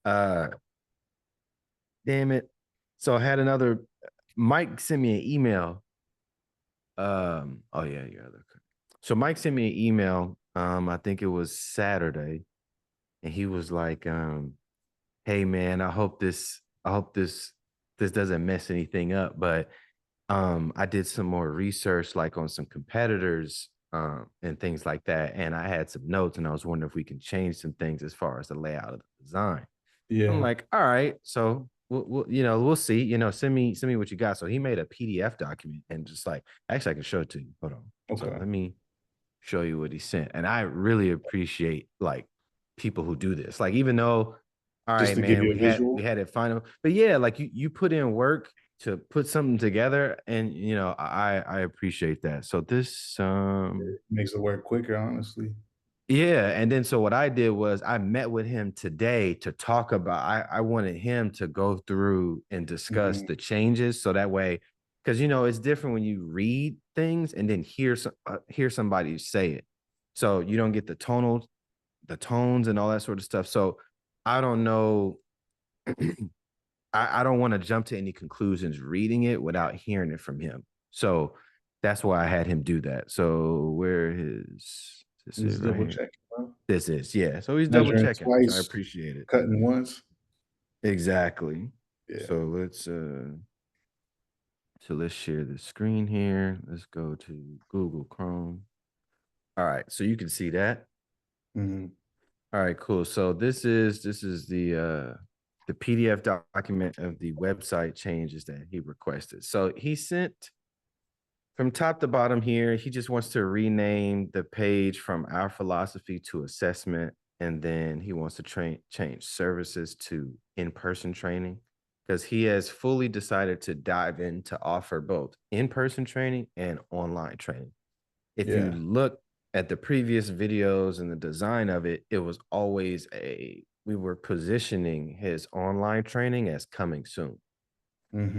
Uh, damn it. So I had another Mike sent me an email. Oh yeah, yeah. So Mike sent me an email. I think it was Saturday, and he was like, hey man, I hope this doesn't mess anything up. But I did some more research like on some competitors and things like that. And I had some notes and I was wondering if we can change some things as far as the layout of the design. I'm Yeah. like, all right, so we'll see. Send me what you got. So he made a PDF document and just like actually I can show it to you. Hold on. So Okay. let me show you what he sent. And I really appreciate like people who do this. Like even though, all Just right, to give man, you a we visual. had it final, but yeah, like you put in work to put something together, and I appreciate that. So this It makes the work quicker, honestly. yeah, and then so what I did was I met with him today to talk about I wanted him to go through and discuss Mhm. the changes so that way because it's different when you read things and then hear somebody say it. So you don't get the tones and all that sort of stuff. So I don't know I don't want to jump to any conclusions reading it without hearing it from him. So that's why I had him do that. So where is this is Just right double here. check, bro. This is, yeah. So he's double Measuring checking, which I twice, appreciate it. cutting once. Exactly. Yeah. So let's share the screen here. Let's go to Google Chrome. All right, so you can see that. Mhm. All right, cool. So this is the PDF document of the website changes that he requested. So he sent from top to bottom here, he just wants to rename the page from our philosophy to assessment. And then he wants to change services to in person training because he has fully decided to dive in to offer both in person training and online training. If you Yeah. look at the previous videos and the design of it, it was always we were positioning his online training as coming soon.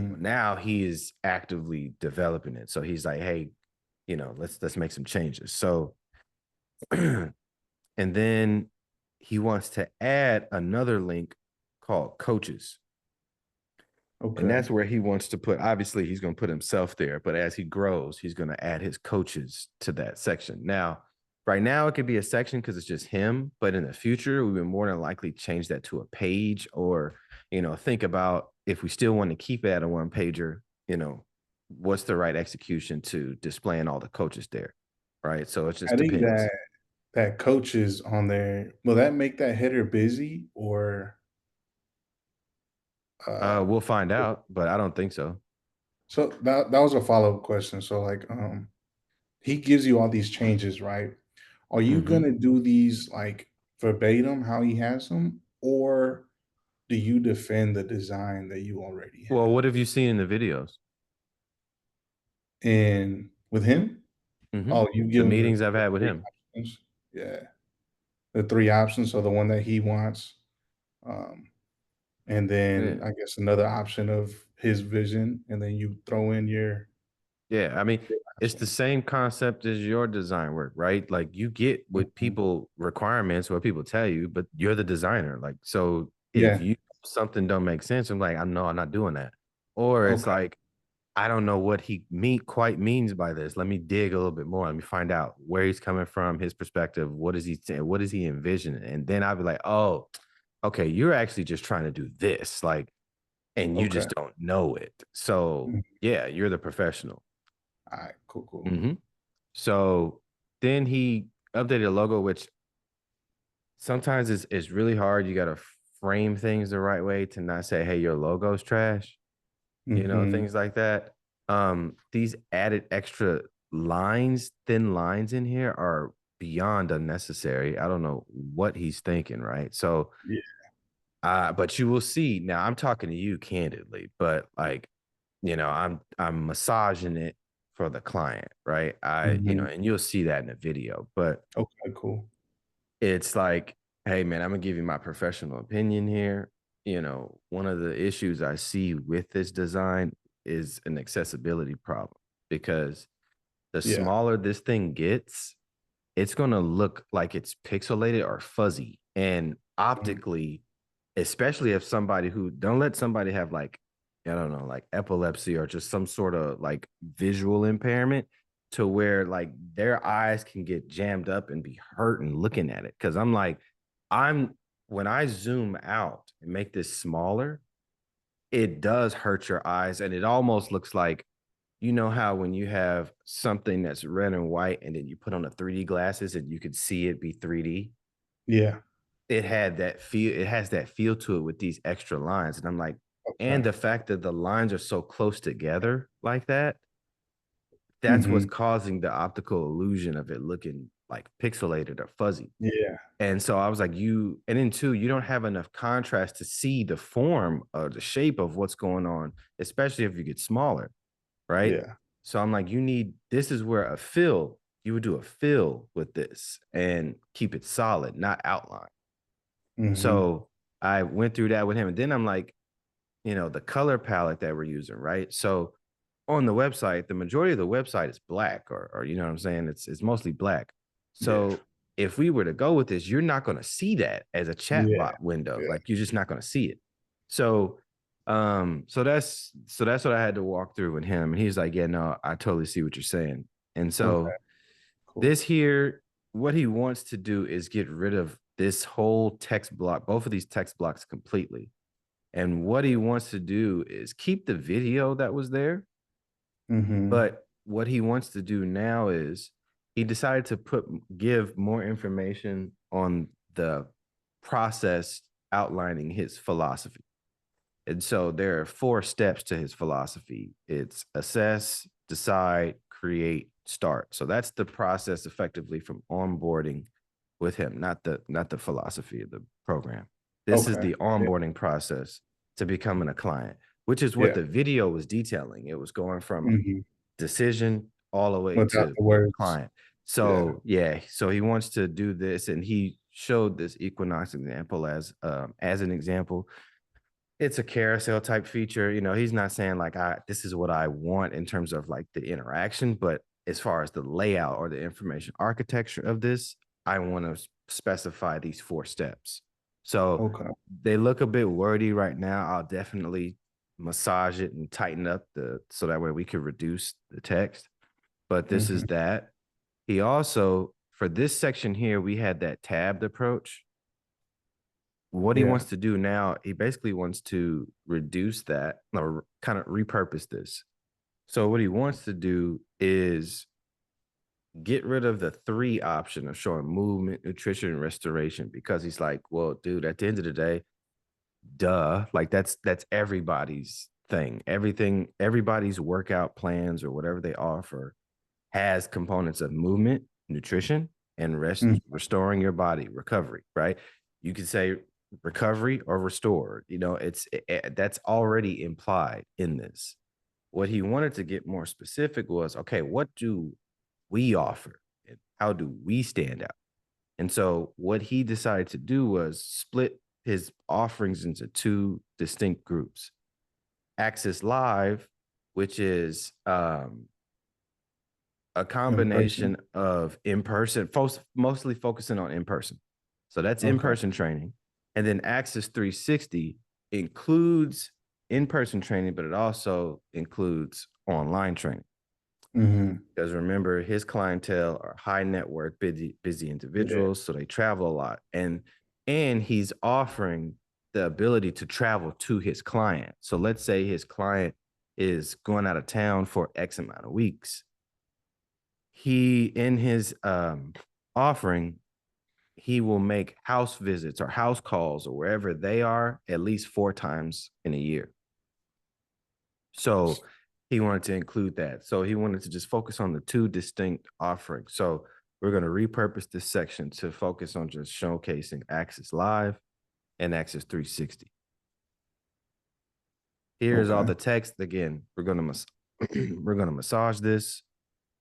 Well, Mhm. now he is actively developing it. So he's like, hey, let's make some changes. So and then he wants to add another link called coaches. And Okay. that's where he wants to put, obviously, he's going to put himself there, but as he grows, he's going to add his coaches to that section. Now, right now, it could be a section because it's just him, but in the future, we would more than likely change that to a page or, think about if we still want to keep it at a one pager, what's the right execution to displaying all the coaches there. Right. So it just I think depends. that coach is on there. Will that make that header busy or uh We'll find out, but I don't think so. so that was a follow-up question. So like he gives you all these changes, right? Are you Hmm. gonna do these like verbatim how he has them, or do you defend the design that you already Well, have? what have you seen in the videos? And with him, Hmm. oh, you The give him meetings I've the had with 3 him. options? Yeah, the 3 options, so the one that he wants, um, and then Yeah. I guess another option of his vision, and then you throw in Yeah, I mean, your it's last the one. same concept as your design work, right? Like you get what Mhm. people requirements, what people tell you, but you're the designer. Like, so if Yeah, you something don't make sense, I'm like, I'm not doing that. Or it's okay, like, I don't know what he quite means by this. Let me dig a little bit more. Let me find out where he's coming from, his perspective. What is he saying? What is he envisioning? And then I'll be like, oh, okay, you're actually just trying to do this, like, and you okay. just don't know it. So Mhm. yeah, you're the professional. Alright, cool, cool. Hmm. So then he updated the logo, which sometimes is really hard. You got to frame things the right way to not say, "Hey, your logo's trash," Mhm. things like that. These added extra lines, thin lines in here are beyond unnecessary. I don't know what he's thinking, right? So, Yeah. but you will see. Now, I'm talking to you candidly, but like, I'm massaging it for the client, right? Mhm. And you'll see that in the video, but Okay, cool. it's like, hey man, I'm gonna give you my professional opinion here. One of the issues I see with this design is an accessibility problem because the Yeah. smaller this thing gets, it's gonna look like it's pixelated or fuzzy. And Mhm. optically, especially if somebody who don't let somebody have like, I don't know, like epilepsy or just some sort of like visual impairment to where like their eyes can get jammed up and be hurting looking at it. Cause I'm like, I'm when I zoom out and make this smaller, it does hurt your eyes. And it almost looks like, you know how when you have something that's red and white and then you put on the 3D glasses and you could see it be 3D, Yeah. it had that feel, it has that feel to it with these extra lines. And I'm like, and Okay. the fact that the lines are so close together like that, that's what's Mhm. causing the optical illusion of it looking like pixelated or fuzzy. Yeah. And so I was like, and then two, you don't have enough contrast to see the form or the shape of what's going on, especially if you get smaller, right? Yeah. So I'm like, this is where you would do a fill with this and keep it solid, not outline. Mhm. So I went through that with him. And then I'm like, the color palette that we're using, right? So on the website, the majority of the website is black, or you know what I'm saying? It's mostly black. Yeah. So if we were to go with this, you're not going to see that as a chat Yeah. bot window. Yeah. Like you're just not going to see it. So so that's what I had to walk through with him. And he's like, yeah, no, I totally see what you're saying. And Okay. so Cool. this here, what he wants to do is get rid of this whole text block, both of these text blocks completely. And what he wants to do is keep the video that was there, Mhm. but what he wants to do now is he decided to give more information on the process outlining his philosophy. And so there are 4 steps to his philosophy. It's assess, decide, create, start. So that's the process effectively from onboarding with him, not the philosophy of the program. This is Okay. the Yeah. onboarding process to becoming a client, which is what Yeah. the video was detailing. It was going from Mhm. decision all the way Without to the words. client. Yeah. So yeah, so he wants to do this, and he showed this Equinox example as an example. It's a carousel type feature. He's not saying like this is what I want in terms of like the interaction, but as far as the layout or the information architecture of this, I want to specify these 4 steps. So Okay. they look a bit wordy right now. I'll definitely massage it and tighten up so that way we can reduce the text. But this Mhm. is that. He also, for this section here, we had that tabbed approach. What he Yeah. wants to do now, he basically wants to reduce that or kind of repurpose this. So what he wants to do is get rid of the 3 option of showing movement, nutrition, and restoration, because he's like, well, dude, at the end of the day, duh, like that's everybody's thing. Everybody's workout plans or whatever they offer has components of movement, nutrition, and Mm. restoring your body, recovery, right? You could say recovery or restore. That's already implied in this. What he wanted to get more specific was, okay, what do we offer? And how do we stand out? And so what he decided to do was split his offerings into 2 distinct groups. Access Live, which is a In person. combination of in-person, folks mostly focusing on in-person. So that's Okay. in-person training. And then Access 360 includes in-person training, but it also includes online training. Mhm. Because remember, his clientele are high net worth, busy Yeah. individuals, so they travel a lot. And he's offering the ability to travel to his client. So let's say his client is going out of town for X amount of weeks. He in his offering, he will make house visits or house calls or wherever they are at least 4 times in a year. So he wanted to include that. So he wanted to just focus on the 2 distinct offerings. So we're going to repurpose this section to focus on just showcasing Access Live and Access 360. Here's all Okay. the text. Again, we're going to massage this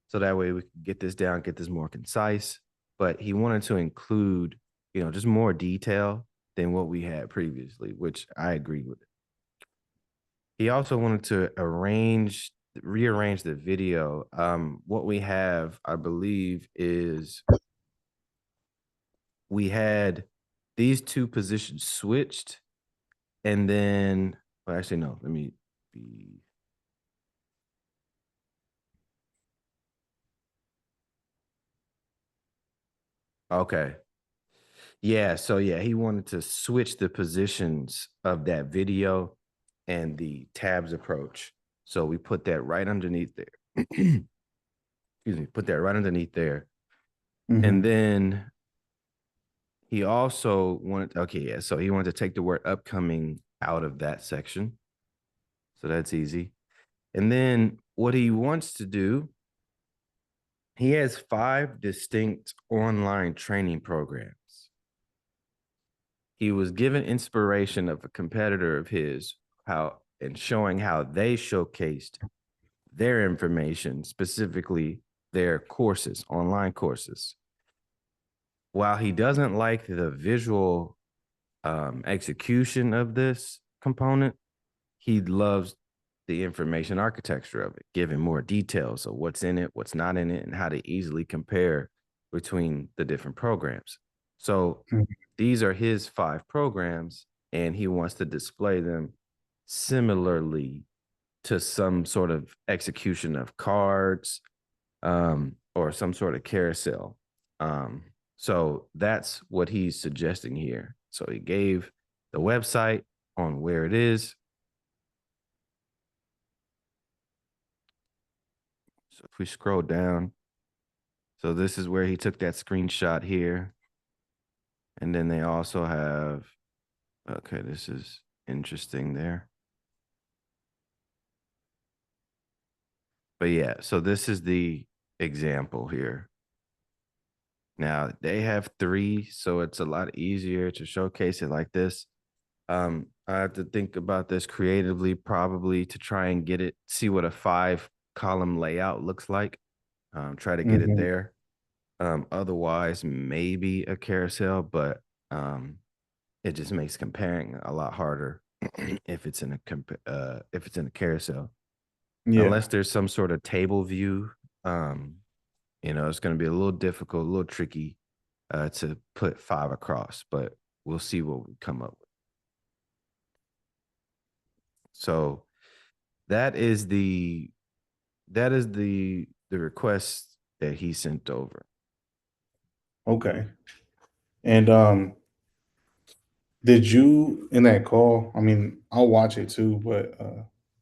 so that way we can get this down, get this more concise. But he wanted to include, just more detail than what we had previously, which I agree with. He also wanted to rearrange the video. What we have, I believe, is we had these 2 positions switched, And then, well, actually, no, let me be okay. Yeah, so yeah, he wanted to switch the positions of that video and the tabs approach. So we put that right underneath there. Excuse me, put that right underneath there. And Mhm. then he also wanted, okay, yeah, so he wanted to take the word upcoming out of that section. So that's easy. And then what he wants to do, he has 5 distinct online training programs. He was given inspiration of a competitor of his, how and showing how they showcased their information, specifically their courses, online courses. While he doesn't like the visual execution of this component, he loves the information architecture of it, giving more details of what's in it, what's not in it, and how to easily compare between the different programs. So Mhm. these are his 5 programs, and he wants to display them similarly to some sort of execution of cards, or some sort of carousel. So that's what he's suggesting here. So he gave the website on where it is. So if we scroll down, so this is where he took that screenshot here. And then they also have, okay, this is interesting there. But yeah, so this is the example here. Now they have 3, so it's a lot easier to showcase it like this. I have to think about this creatively, probably to try and get it, see what a 5 column layout looks like. Try to get it Mhm. there. Otherwise, maybe a carousel, but um, it just makes comparing a lot harder if it's in a if it's in a carousel. Yeah. Unless there's some sort of table view, um, it's going to be a little difficult, a little tricky to put 5 across, but we'll see what we come up with. So that is the the request that he sent over. Okay. And did you in that call? I mean, I'll watch it too, but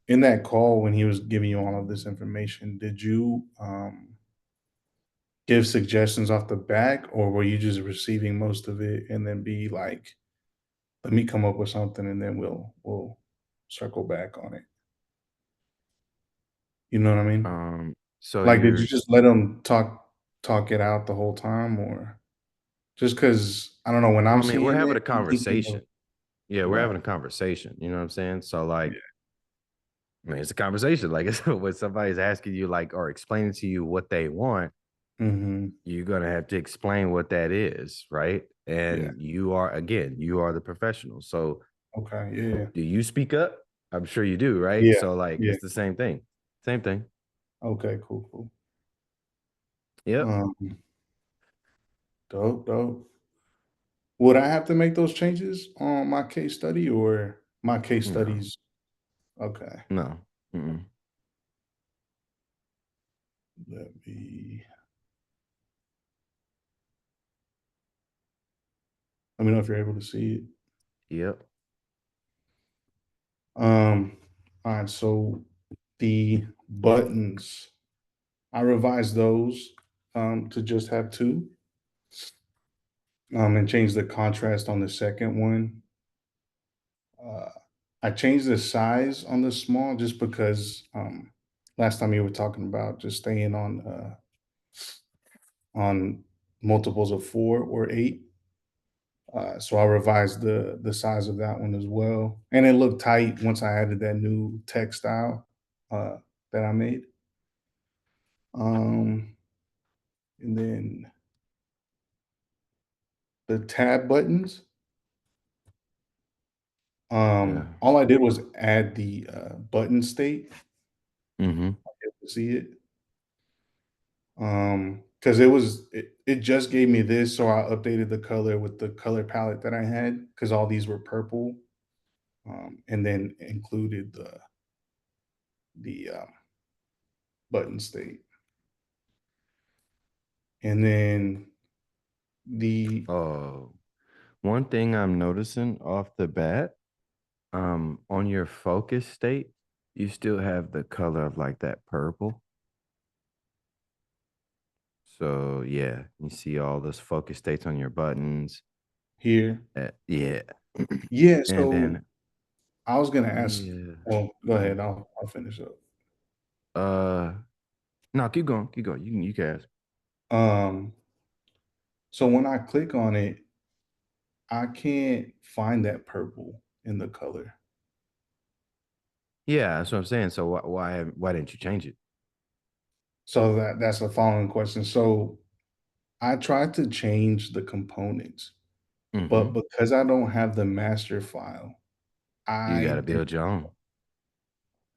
in that call when he was giving you all of this information, did you give suggestions off the back, or were you just receiving most of it and then be like, "Let me come up with something, and then we'll circle back on it." You know what I mean? So Like, did you you're, just let him talk it out the whole time, or just because I don't know, when well, I'm I mean, we're seeing having it, a I'm thinking of conversation. Yeah, we're right. having a conversation. You know what I'm saying? So Yeah. like, I mean, it's a conversation. Like, it's when somebody's asking you, like, or explaining to you what they want, Mhm. you're gonna have to explain what that is, right? Yeah. And you are, again, you are the professional. So Okay. Yeah. do you speak up? I'm sure you do, right? Yeah. So like, Yeah. it's the same thing. Same thing. Okay. Cool. Cool. Yep. Um, dope. Dope. Would I have to make those changes on my case study, or my case No. studies? Okay. No. Mm-mm. Let me Let me know if you're able to see it. Yep. Um, all right, so the buttons, I revised those to just have two, and changed the contrast on the second one. Uh, I changed the size on the small just because last time you were talking about just staying on multiples of 4 or 8. So I revised the size of that one as well, and it looked tight once I added that new text style uh, that I made. Um, and then the tab buttons. Yeah. All I did was add the button state. Mm-hmm. To see it. Because it just gave me this, so I updated the color with the color palette that I had because all these were purple. and then included the button state, and then the Oh, one thing I'm noticing off the bat, on your focus state, you still have the color of like that purple. So yeah, you see all those focus states on your buttons. here, Yeah. yeah. And So then I was gonna ask. yeah. Well, go Mhm. ahead. I'll finish up. Uh no, keep going, keep going. You can ask. Um, so when I click on it, I can't find that purple in the color. Yeah, that's what I'm saying. So why didn't you change it? So that's the following question. So I tried to change the components, but Hmm. because I don't have the master file, You I gotta did, build your own.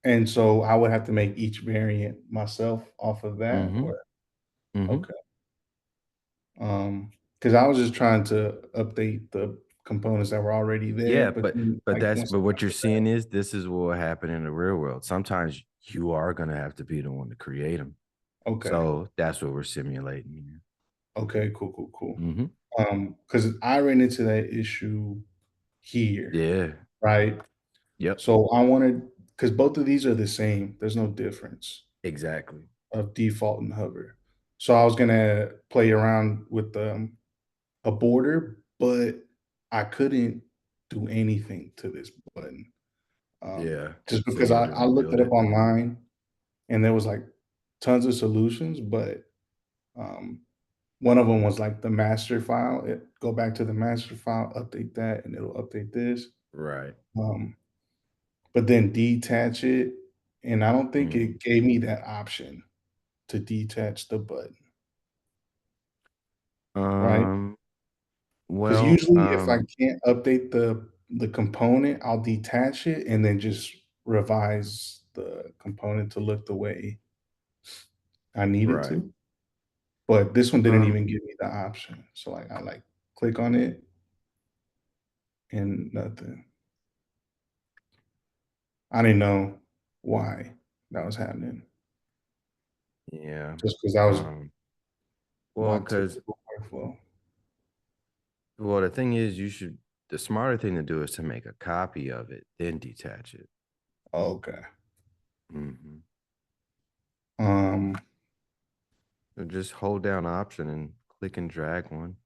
and so I would have to make each variant myself off of that, Hmm. or Hmm. okay. Because I was just trying to update the components that were already there, Yeah, but then, but like, that's once but I what got you're to that, seeing is this is what will happen in the real world. Sometimes you are gonna have to be the one to create them. okay, So that's what we're simulating here. okay, cool, cool, cool. Hmm. Because I ran into that issue here, Yeah. right? Yep. So I wanted, because both of these are the same. There's no difference Exactly. of default and hover. So I was gonna play around with a border, but I couldn't do anything to this button. Yeah. Just So because you had to I looked it rebuild up it. online and there was like tons of solutions, but um, one of them was like the master file. Go back to the master file, update that, and it'll update this. Right. Um, but then detach it, and I don't think Mm. it gave me that option to detach the button, right? Um, Because well, usually if I can't update the component, I'll detach it and then just revise the component to look the way I need it right. to. But this one didn't Um, even give me the option. So like I like click on it and nothing. I didn't know why that was happening. yeah. Just because that was Um, well, my because typical workflow. the thing is, the smarter thing to do is to make a copy of it, then detach it. Okay. Hmm. Um, So just hold down Option and click and drag one.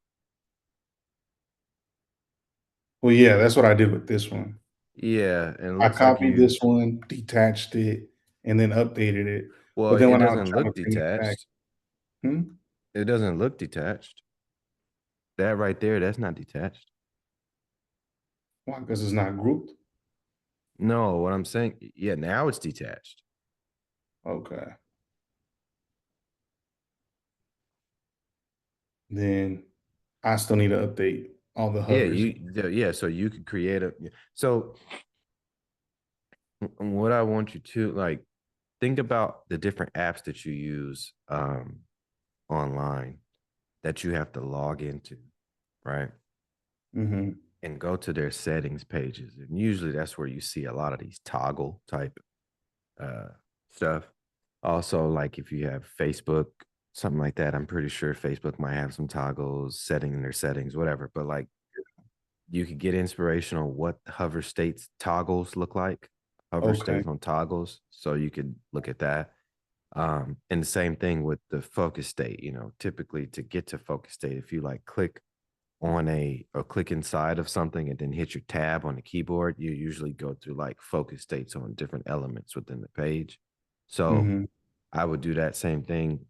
well, yeah, that's what I did with this one. Yeah, and it I looks like copied you. this one, detached it, and then updated it. Well, But then it when I was doesn't trying look to bring it back, detached. hmm? It doesn't look detached. That right there, that's not detached. Why? Because it's not grouped. No, what I'm saying, yeah, now it's detached. Okay. Then I still need to update all the Yeah, hovers. yeah. So you could create a. So what I want you to like think about the different apps that you use online that you have to log into, right? Mhm. And go to their settings pages. And usually that's where you see a lot of these toggle type uh stuff. Also, like if you have Facebook, something like that, I'm pretty sure Facebook might have some toggles setting in their settings, whatever. But like you could get inspiration on what hover states toggles look like, hover Okay. states on toggles. So you could look at that. And the same thing with the focus state, typically to get to focus state, if you like click on a or click inside of something and then hit your tab on the keyboard, you usually go through like focus states on different elements within the page. So Mhm. I would do that same thing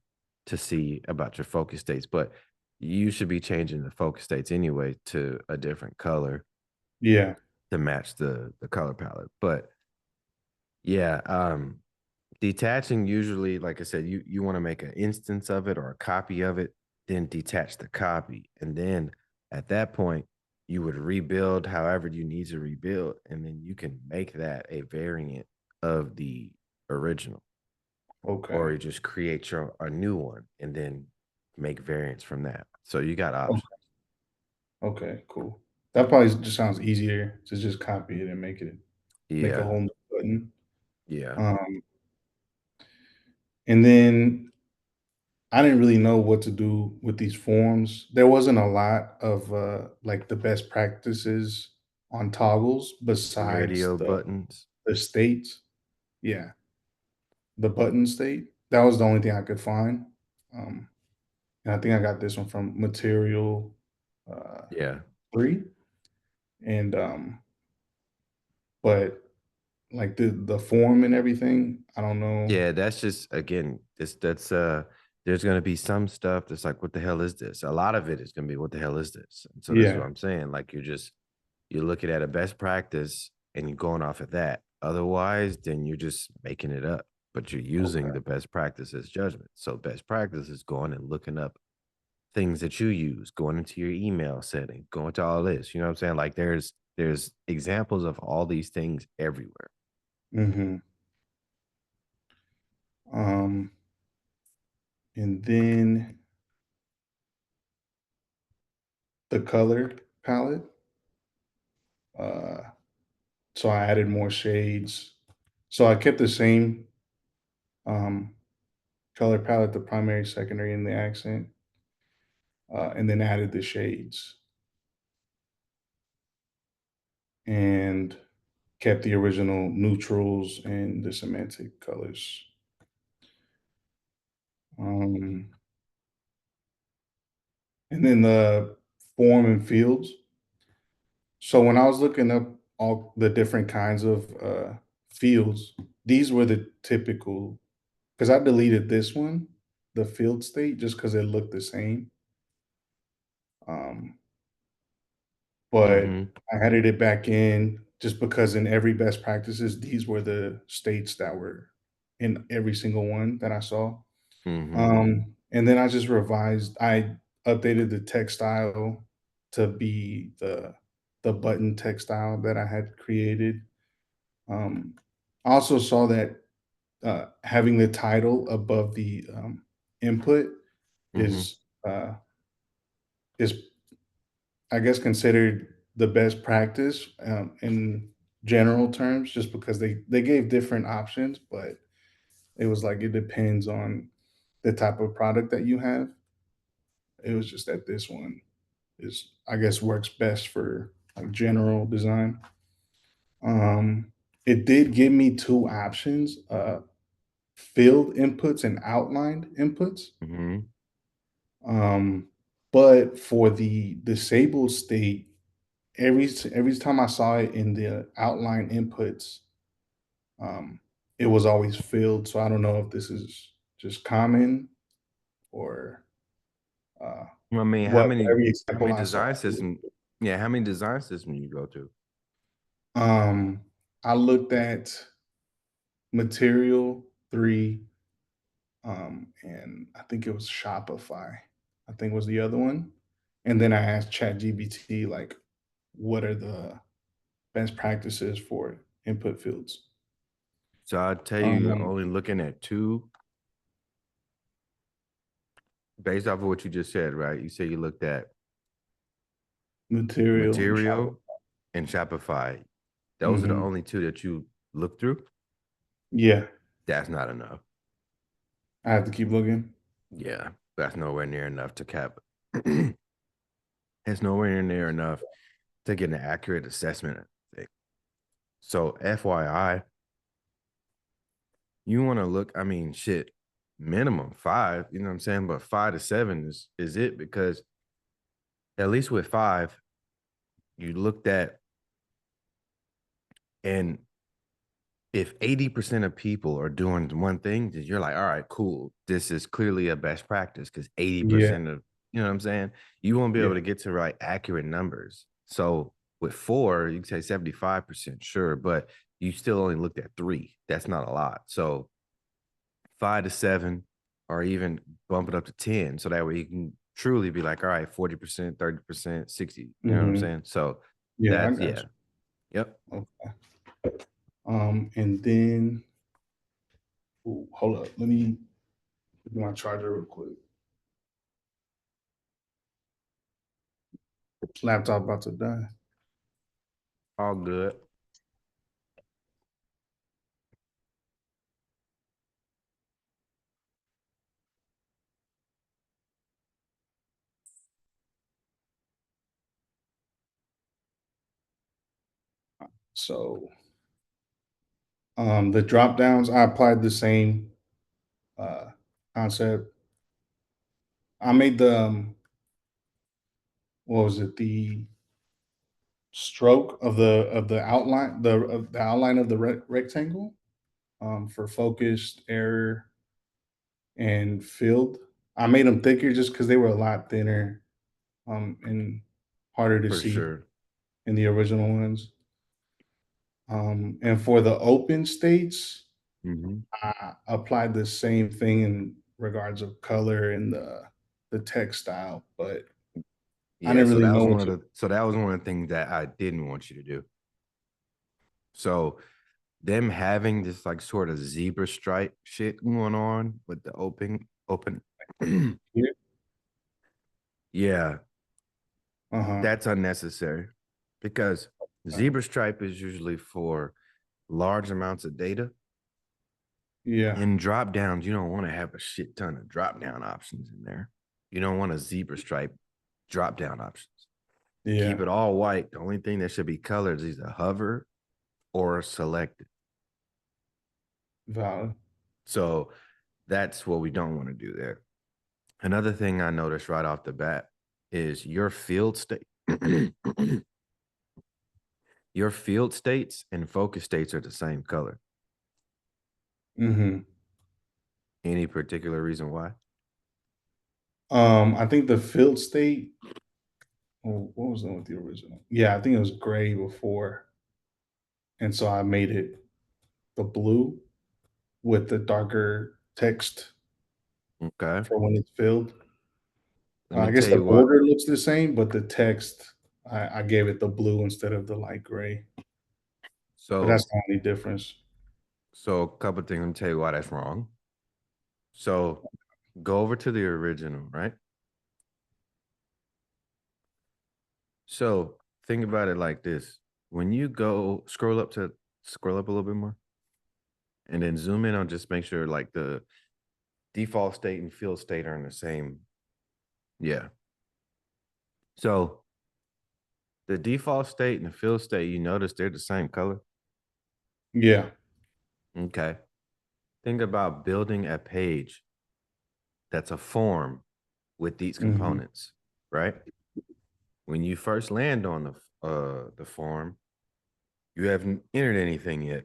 to see about your focus states, but you should be changing the focus states anyway to a different color Yeah. to match the color palette. But yeah, detaching usually, like I said, you want to make an instance of it or a copy of it, then detach the copy. And then at that point, you would rebuild however you need to rebuild, and then you can make that a variant of the original, or Okay. you just create your a new one and then make variants from that. So you got Okay. options. Okay, cool. That probably just sounds easier to just copy it and make a Yeah, whole new button. yeah, Um, and then I didn't really know what to do with these forms. There wasn't a lot of like the best practices on toggles besides radio buttons. the states. Yeah, the button state. That was the only thing I could find. Um, and I think I got this one from Material uh, Yeah. 3. And but like the form and everything, I don't know. Yeah, that's just again, this that's there's gonna be some stuff that's like, what the hell is this? A lot of it is gonna be what the hell is this? And so this is what Yeah. I'm saying. Like you're looking at a best practice and you're going off of that. Otherwise, then you're just making it up, but you're using Okay. the best practice as judgment. So best practice is going and looking up things that you use, going into your email setting, going to all this. You know what I'm saying? Like there's examples of all these things everywhere. Hmm. Um, and then the color palette. Uh, so I added more shades. So I kept the same um, color palette, the primary, secondary, and the accent, and then added the shades and kept the original neutrals and the semantic colors. Um, and then the form and fields. So when I was looking up all the different kinds of fields, these were the typical. Because I deleted this one, the field state, just because it looked the same. Um, but Mm-hmm. I added it back in just because in every best practices, these were the states that were in every single one that I saw. Mm-hmm. And then I updated the text style to be the button text style that I had created. Um, I also saw that having the title above the input Mm-hmm. is is I guess considered the best practice in general terms, just because they gave different options, but it was like it depends on the type of product that you have. It was just that this one is, I guess, works best for like general design. Um, it did give me two options: filled inputs and outlined inputs. Mm-hmm. Um, but for the disabled state, every time I saw it in the outline inputs, um, it was always filled. So I don't know if this is just common or uh, I mean, what every how many example I saw. design system? Yeah, how many design systems you go to? Um, I looked at Material 3, and I think it was Shopify. I think was the other one. And then I asked ChatGPT like, what are the best practices for input fields? So I'll tell you, you're Um, only looking at two based off of what you just said, right? You say you looked at Material and Shopify. material and Shopify. Those are the Mhm. only two that you look through. Yeah, That's not enough. I have to keep looking. Yeah, that's nowhere near enough to cap. It's nowhere near enough to get an accurate assessment. So, FYI, you want to look. I mean, shit, minimum five. You know what I'm saying? But 5 to 7 is it, because at least with five, you looked at, and if 80% of people are doing one thing, then you're like, all right, cool. This is clearly a best practice because Yeah, 80% of, you know what I'm saying? You won't be yeah. able to get to right accurate numbers. So with four, you can say 75%, sure, but you still only looked at three. That's not a lot. So 5 to 7, or even bump it up to 10. So that way you can truly be like, all right, 40%, 30%, 60. You know what I'm Mhm. saying? So Yeah, I that's, got yeah. Yep. you. Okay. And then ooh, hold up. Let me get my charger real quick. Laptop about to die. All good. So the drop downs, I applied the same uh, concept. I made the what was it? The stroke of the outline, the outline of the rectangle for focused, error, and filled. I made them thicker just because they were a lot thinner and harder to For see sure. in the original ones. And for the open states, Hmm. I applied the same thing in regards of color and the text style, but I Yeah, didn't so really that was know what one of to. the so that was one of the things that I didn't want you to do. So them having this like sort of zebra stripe shit going on with the open Yeah. yeah, Uh-huh. that's unnecessary because Uh, zebra stripe is usually for large amounts of data. yeah. In drop downs, you don't want to have a shit ton of drop down options in there. You don't want a zebra stripe drop down options. Keep Yeah. it all white. The only thing that should be colored is either hover or selected. Valid. So that's what we don't want to do there. Another thing I noticed right off the bat is your field state. Your field states and focus states are the same color. Hmm. Any particular reason why? I think the field state. Oh, what was the one with the original? Yeah, I think it was gray before, and so I made it the blue with the darker text Okay. for when it's filled. Let me I guess tell the you what. border looks the same, but the text I gave it the blue instead of the light gray. But that's So, the only difference. so a couple things. Let me tell you why that's wrong. So, go over to the original, right? So, think about it like this: when you go scroll up a little bit more, and then zoom in on just make sure like the default state and field state are in the same. Yeah. So the default state and the field state, you notice they're the same color. Yeah. Okay. Think about building a page that's a form with these Hmm. components, right? When you first land on the form, you haven't entered anything yet,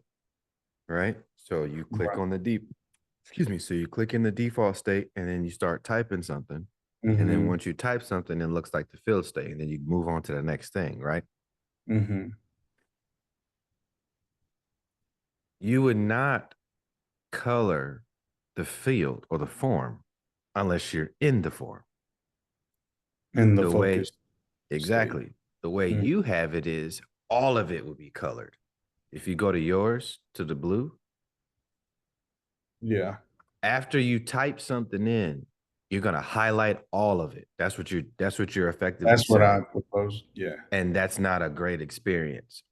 right? So you click Right. on the deep, excuse me. So you click in the default state and then you start typing something. And then Hmm. once you type something, it looks like the field state, and then you move on to the next thing, right? Hmm. You would not color the field or the form unless you're in the form. And the The way focus state. exactly the way Mhm. you have it is all of it would be colored. If you go to yours to the blue, Yeah. after you type something in, you're gonna highlight all of it. That's what you're effectively That's what I saying. proposed. Yeah. And that's not a great experience.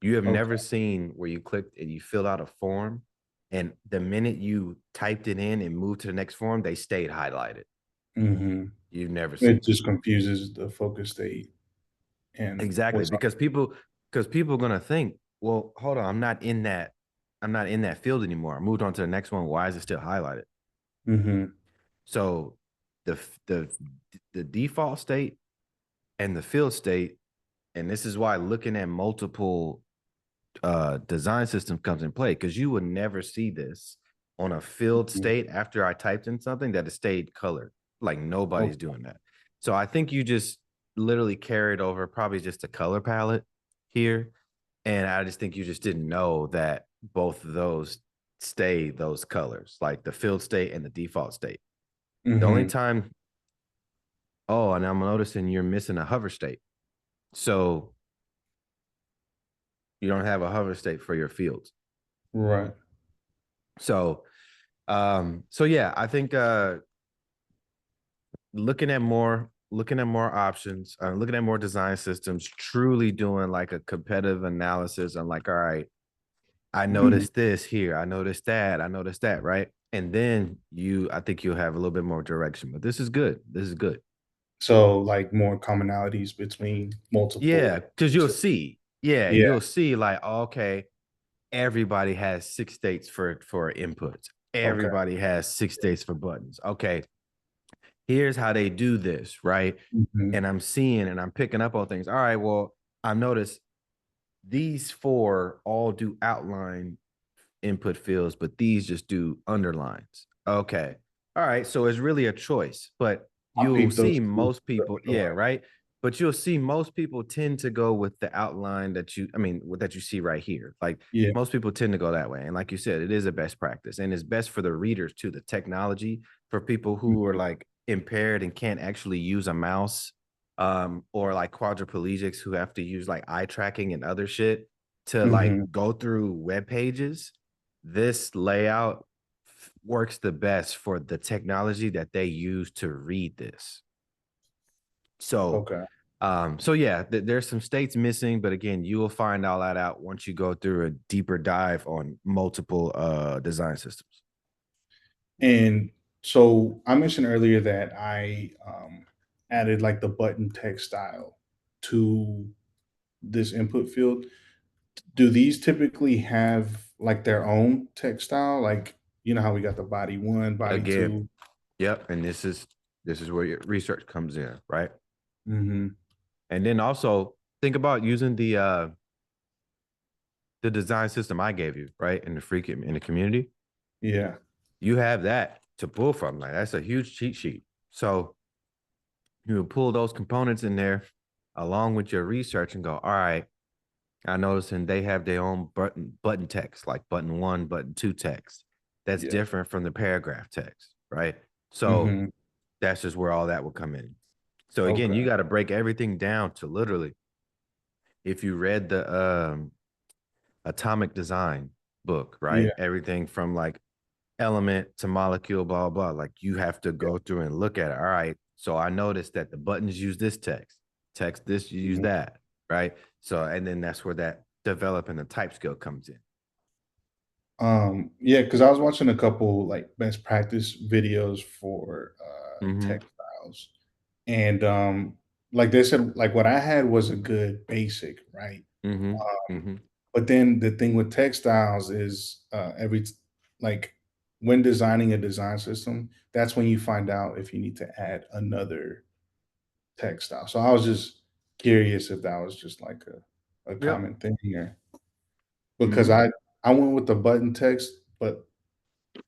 You have never Okay. seen where you clicked and you fill out a form, and the minute you typed it in and moved to the next form, they stayed highlighted. Hmm. You've never It seen that. just confuses the focus state and Exactly. what's on. Because people are gonna think, well, hold on, I'm not in that field anymore. I moved on to the next one. Why is it still highlighted? Hmm. So the the the default state and the field state, and this is why looking at multiple design systems comes in play, because you would never see this on a filled state after I typed in something that it stayed colored. Like nobody's Okay. doing that. So I think you just literally carried over probably just a color palette here. And I just think you just didn't know that both of those stay those colors, like the field state and the default state. The only Hmm. time, oh, and I'm noticing you're missing a hover state. So you don't have a hover state for your fields. Right. So so yeah, I think looking at more looking at more options, looking at more design systems, truly doing like a competitive analysis. I'm like, all right, I Mhm. noticed this here, I noticed that, right? And then I think you'll have a little bit more direction. But this is good. This is good. So, like, more commonalities between Yeah, multiple because you'll sys see. Yeah, Yeah, you'll see like, okay, everybody has 6 states for inputs. okay. Everybody has 6 states for buttons. Okay, here's how they do this, right? Mhm. And I'm seeing and I'm picking up on things. All right, well, I noticed these four all do outline input fields, but these just do underlines. Okay. All right. So it's really a choice, but I you'll peeped those see too, most the people, yeah, underline. right. But you'll see most people tend to go with the outline that you see right here. Like Yeah. most people tend to go that way. And like you said, it is a best practice and it's best for the readers too, the technology for people who are Mhm. like impaired and can't actually use a mouse, or like quadriplegics who have to use like eye tracking and other shit to like Mhm. go through web pages. This layout works the best for the technology that they use to read this. So, Okay. so yeah, there's some states missing, but again, you will find all that out once you go through a deeper dive on multiple design systems. And so I mentioned earlier that I added like the button text style to this input field. Do these typically have like their own text style? Like, you know how we got the body one, body Again, two? yep, and this is where your research comes in, right? Hmm. And then also think about using the design system I gave you, right? In the community. Yeah. You have that to pull from. Like that's a huge cheat sheet. So you pull those components in there along with your research and go, all right, I noticed and they have their own button text, like button one, button two text. That's Yeah. different from the paragraph text, right? So Hmm. that's just where all that will come in. So again, you Okay. got to break everything down to literally, if you read the atomic design book, right? Yeah. Everything from like element to molecule, blah, blah. Like you have to Yeah. go through and look at it. All right. So I noticed that the buttons use this text this, you use Mhm. that. Right. So, and then that's where that developing the type skill comes in. Yeah, because I was watching a couple like best practice videos for Mm-hmm. textiles, and like they said, like what I had was a good basic, right? Mm-hmm. Mm-hmm. But then the thing with textiles is like when designing a design system, that's when you find out if you need to add another textile. So I was just curious if that was just like a Yep. common thing here because Mm-hmm. I went with the button text, but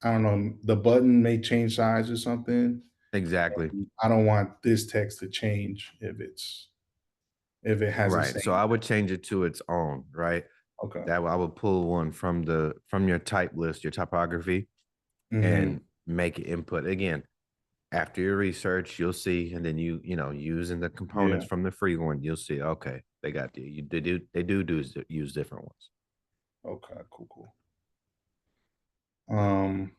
I don't know, the button may change size or something. Exactly. I don't want this text to change if it has the Right. So same. I would change it to its own, right? Okay. That I would pull one from your type list, your typography, Mhm. and make it input. Again, after your research, you'll see, and then using the Yeah. components from the free one, you'll see, okay, they do use different ones. Okay. Cool. Cool. Um,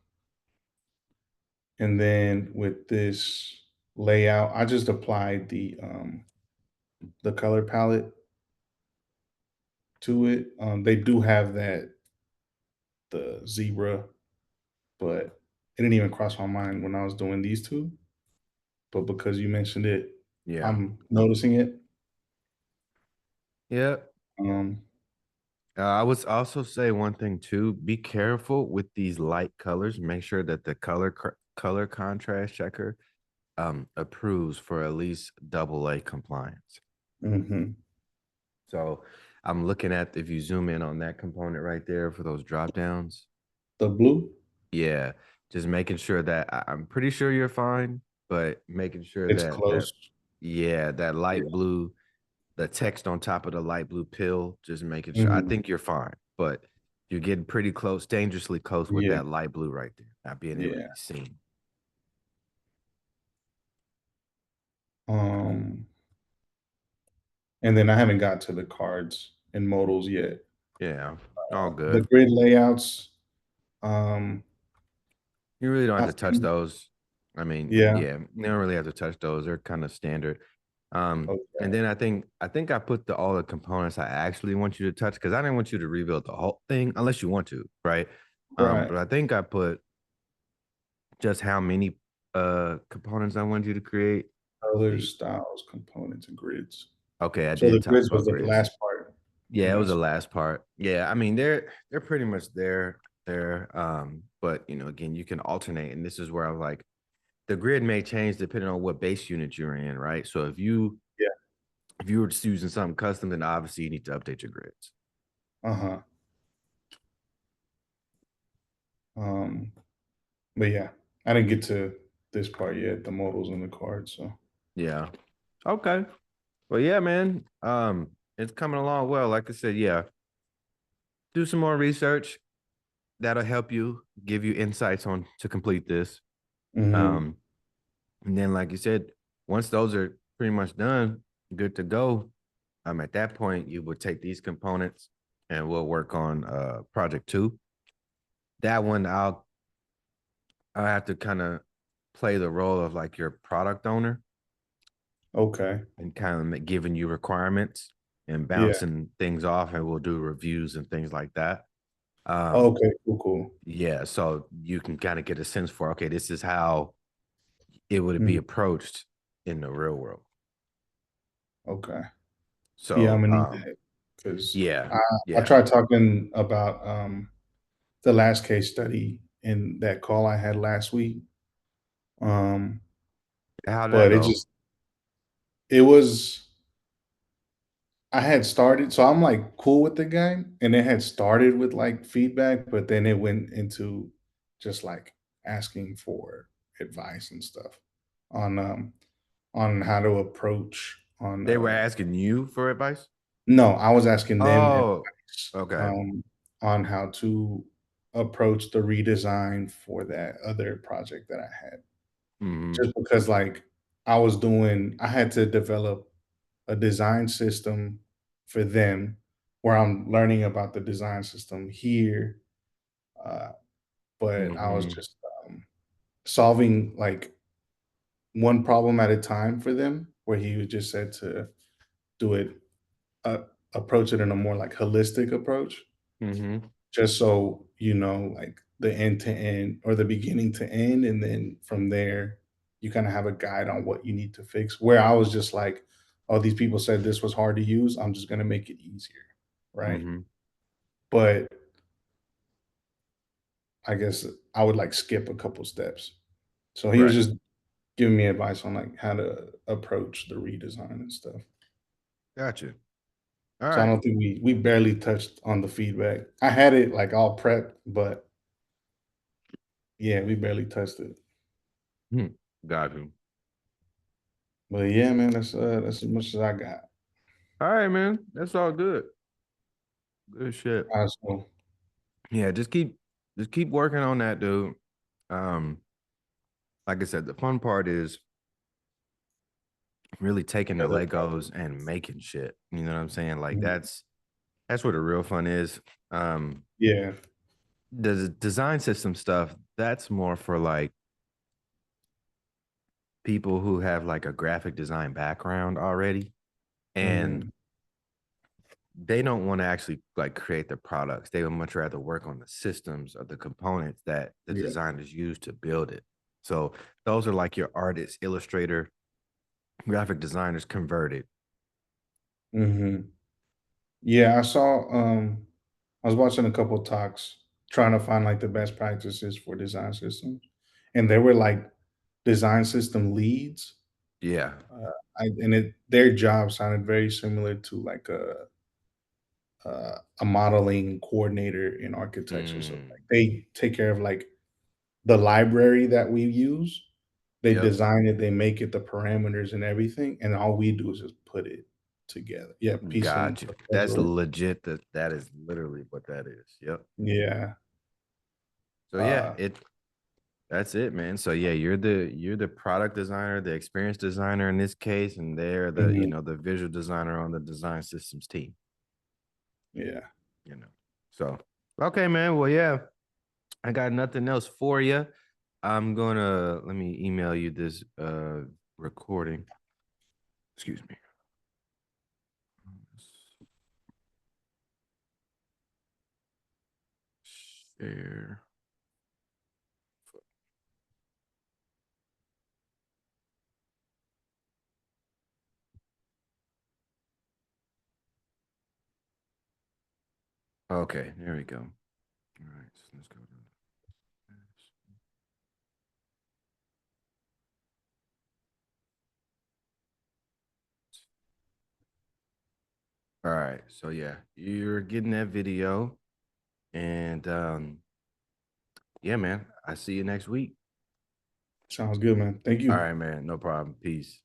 and then with this layout, I just applied the color palette to it. They do have the zebra, but it didn't even cross my mind when I was doing these two. But because you mentioned it, Yeah. I'm noticing it. Yeah. Um, I would also say one thing too, be careful with these light colors. Make sure that the color contrast checker approves for at least AA compliance. mhm. So I'm looking at, if you zoom in on that component right there for those drop downs. The blue, Yeah, just making sure that I'm pretty sure you're fine, but making sure it's that close. yeah, that light Yeah. blue, the text on top of the light blue pill, just making sure. I Mhm. think you're fine, but you're getting pretty close, dangerously close with Yeah. that light blue right there, not being able to Yeah. be seen. Um, and then I haven't got to the cards and modals yet. Yeah, all The good. grid layouts, um, You really don't I have to touch think those. I mean, Yeah. yeah, you don't really have to touch those. They're kind of standard. And Okay. then I think I put all the components I actually want you to touch because I didn't want you to rebuild the whole thing unless you want to, right? Right. But I think I put just how many components I wanted you to create. Colors, See, styles, components, and grids. okay, I So did the talk grids was about the grids. last part. Yeah, it was the Yes. last part. Yeah, I mean they're pretty much there. But again, you can alternate, and this is where I was like, the grid may change depending on what base unit you're in, right? So Yeah. if you were just using something custom, then obviously you need to update your grids. Uh-huh. Um, but yeah, I didn't get to this part yet, the modals and the cards. So Yeah. Okay. Well, yeah, man. It's coming along well. Like I said, yeah. Do some more research. That'll help you give you insights on to complete this. hmm. Um, and then, like you said, once those are pretty much done, good to go. At that point, you would take these components and we'll work on project two. That one, I'll have to kind of play the role of like your product owner Okay. and kind of giving you requirements and Yeah. bouncing things off, and we'll do reviews and things like that. Um, Okay. Cool. Cool. yeah, so you can kind of get a sense for, okay, this is how it would be Mhm. approached in the real world. Okay. Yeah, I'm So, gonna need that because yeah, I yeah. tried talking about the last case study in that call I had last week. Um, How did that but go? it was I had started, so I'm like cool with the guy, and it had started with like feedback, but then it went into just like asking for advice and stuff on on how to approach on They were asking you for advice? no, I was asking them Oh, advice okay. on how to approach the redesign for that other project that I had. Mm-hmm. Just because like I had to develop a design system for them where I'm learning about the design system here. Uh, but I was Mm-hmm. just solving like one problem at a time for them, where he was just said to do it, uh, approach it in a more like holistic approach, Mm-hmm. just so you know, like the end to end or the beginning to end. And then from there, you kind of have a guide on what you need to fix. Where I was just like, oh, these people said this was hard to use. I'm just going to make it easier. Right. Mm-hmm. But I guess I would like skip a couple steps. So he was Right. just giving me advice on like how to approach the redesign and stuff. Gotcha. All So I right. don't think we barely touched on the feedback. I had it like all prepped, but yeah, we barely touched it. Hmm. Got you. But yeah, man, that's as much as I got. All right, man. That's all good. Good shit. So Yeah, just keep working on that, dude. Um, like I said, the fun part is really taking the yeah, Legos and making shit. You know what I'm saying? Like mhm, that's where the real fun is. Um, yeah, the design system stuff, that's more for like people who have like a graphic design background already, and mhm, they don't want to actually like create the products. They would much rather work on the systems or the components that the yeah, designers use to build it. So those are like your artists, illustrator, graphic designers converted. mhm. Yeah, I was watching a couple talks trying to find like the best practices for design systems, and they were like design system leads. Yeah. And their job sounded very similar to like a modeling coordinator in architecture. So Mm, like they take care of like the library that we use. They yep. design it, they make it the parameters and everything, and all we do is just put it together. Yeah, piece them Got you. That's together. legit. That is literally what that is. Yep. Yeah. So yeah, Uh, that's it, man. So yeah, you're the product designer, the experience designer in this case, and they're the mhm, the visual designer on the design systems team. yeah. You know. So okay, man. Well, yeah, I got nothing else for you. I'm gonna let me email you this recording. Excuse me. Share. Okay, there we go. All right, so let's go to all right. So yeah, you're getting that video. And yeah, man. I see you next week. Sounds good, man. Thank All you. right, man. No problem. Peace.